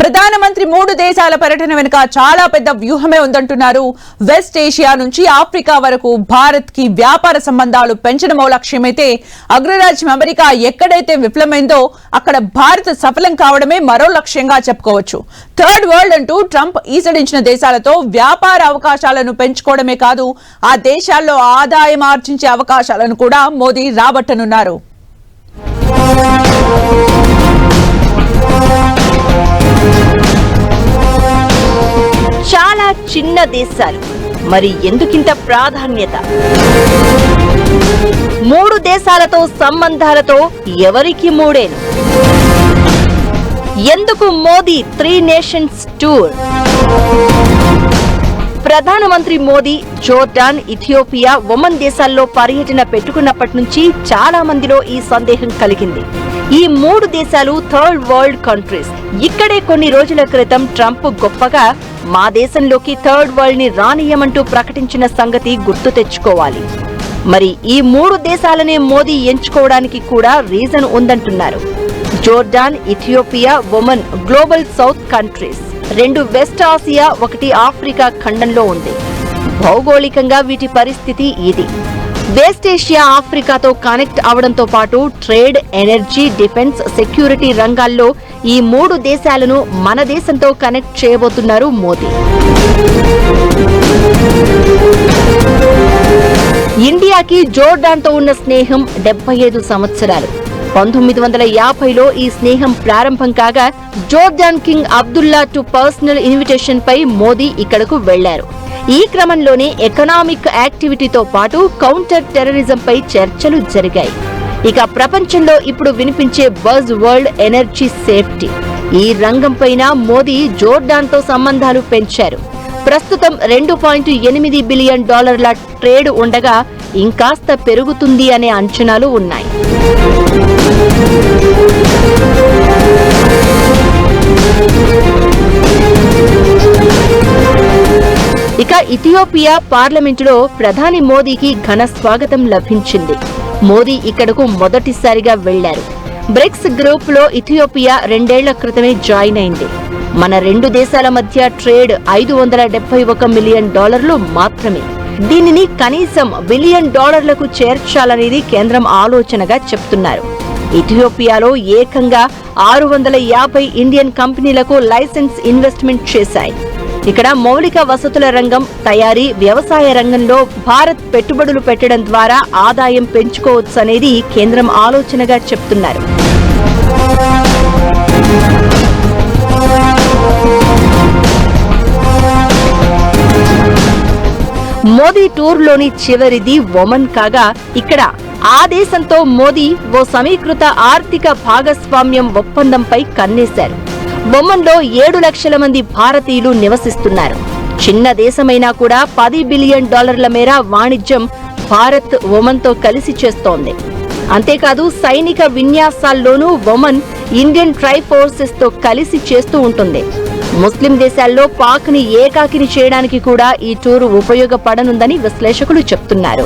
ప్రధానమంత్రి 3 దేశాల పర్యటన వెనుక చాలా పెద్ద వ్యూహమే ఉందంటున్నారు. వెస్ట్ ఏషియా నుంచి ఆఫ్రికా వరకు భారత్ కి వ్యాపార సంబంధాలు పెంచడమో లక్ష్యమైతే అగ్రరాజ్యం అమెరికా ఎక్కడైతే విఫలమైందో అక్కడ భారత్ సఫలం కావడమే మరో లక్ష్యంగా చెప్పుకోవచ్చు. థర్డ్ వరల్డ్ అంటూ ట్రంప్ ఈసడించిన దేశాలతో వ్యాపార అవకాశాలను పెంచుకోవడమే కాదు, ఆ దేశాల్లో ఆదాయం ఆర్జించే అవకాశాలను కూడా మోదీ రాబట్టనున్నారు. చాలా చిన్న దేశాలు, మరి ఎందుకింత ప్రాధాన్యత? 3 దేశాలతో సంబంధాలతో ఎవరికి మూడేను? ఎందుకు మోదీ 3 నేషన్స్ టూర్? ప్రధానమంత్రి మోదీ జోర్డాన్, ఇథియోపియా, ఒమన్ దేశాల్లో పర్యటన పెట్టుకున్నప్పటి నుంచి చాలా మందిలో ఈ సందేహం కలిగింది. ఈ 3 దేశాలు థర్డ్ వరల్డ్ కంట్రీస్. ఇక్కడే కొన్ని రోజుల క్రితం ట్రంప్ గొప్పగా మా దేశంలోకి థర్డ్ వరల్డ్ ని రానియమంటూ ప్రకటించిన సంగతి గుర్తు తెచ్చుకోవాలి. మరి ఈ 3 దేశాలనే మోదీ ఎంచుకోవడానికి కూడా రీజన్ ఉందంటున్నారు. Jordan, Ethiopia, Oman global south countries. 2 west Asia, 1 Africa ఖండంలో ఉంది. భౌగోళికంగా వీటి పరిస్థితి ఇది. వెస్ట్ ఏషియా ఆఫ్రికాతో కనెక్ట్ అవడంతో పాటు ట్రేడ్, ఎనర్జీ, డిఫెన్స్, సెక్యూరిటీ రంగాల్లో ఈ 3 దేశాలను మన దేశంతో కనెక్ట్ చేయబోతున్నారు మోదీ. ఇండియాకి జోర్డాన్తో ఉన్న స్నేహం 75 సంవత్సరాలు. 1950లో ఈ స్నేహం ప్రారంభం కాగా Jordan king Abdullah two personal invitation పై మోదీ ఇక్కడకు వెళ్లారు. ఈ క్రమంలోనే ఎకనామిక్ యాక్టివిటీతో పాటు కౌంటర్ టెర్రరిజం పై చర్చలు జరిగాయి. ఇక ప్రపంచంలో ఇప్పుడు వినిపించే బజ్ వర్డ్ ఎనర్జీ సేఫ్టీ. ఈ రంగంపైన మోదీ జోర్డాన్ తో సంబంధాలు పెంచారు. ప్రస్తుతం $2.8 బిలియన్ ట్రేడ్ ఉండగా ఇంకాస్త పెరుగుతుంది అనే అంచనాలు ఉన్నాయి. ఇక ఇథియోపియా పార్లమెంటులో ప్రధాని మోదీకి ఘన స్వాగతం లభించింది. మోదీ ఇక్కడకు మొదటిసారిగా వెళ్లారు. బ్రిక్స్ గ్రూప్ లో ఇథియోపియా 2 ఏళ్ల క్రితమే జాయిన్ అయింది. మన 2 దేశాల మధ్య ట్రేడ్ $571 మిలియన్ మాత్రమే. దీనిని కనీసం $1 బిలియన్ చేర్చాలనేది కేంద్రం ఆలోచనగా చెప్తున్నారు. ఇథియోపియాలో ఏకంగా 650 ఇండియన్ కంపెనీలకు లైసెన్స్ ఇన్వెస్ట్మెంట్ చేశాయి. ఇక్కడ మౌలిక వసతుల రంగం, తయారీ, వ్యవసాయ రంగంలో భారత్ పెట్టుబడులు పెట్టడం ద్వారా ఆదాయం పెంచుకోవచ్చనేది కేంద్రం ఆలోచనగా చెప్తున్నారు. మోదీ టూర్లోని చివరిది ఒమన్ కాగా ఇక్కడ ఆ దేశంతో మోదీ ఓ సమీకృత ఆర్థిక భాగస్వామ్యం ఒప్పందంపై కన్నేశారు. ఒమన్లో 7 లక్షల మంది భారతీయులు నివసిస్తున్నారు. చిన్న దేశమైనా కూడా $10 బిలియన్ మేర వాణిజ్యం భారత్ ఒమన్తో కలిసి చేస్తోంది. అంతేకాదు సైనిక విన్యాసాల్లోనూ ఒమన్ ఇండియన్ ట్రై ఫోర్సెస్ తో కలిసి చేస్తూ ఉంటుంది. ముస్లిం దేశాల్లో పాక్ని ఏకాకిని చేయడానికి కూడా ఈ టూరు ఉపయోగపడనుందని విశ్లేషకులు చెప్తున్నారు.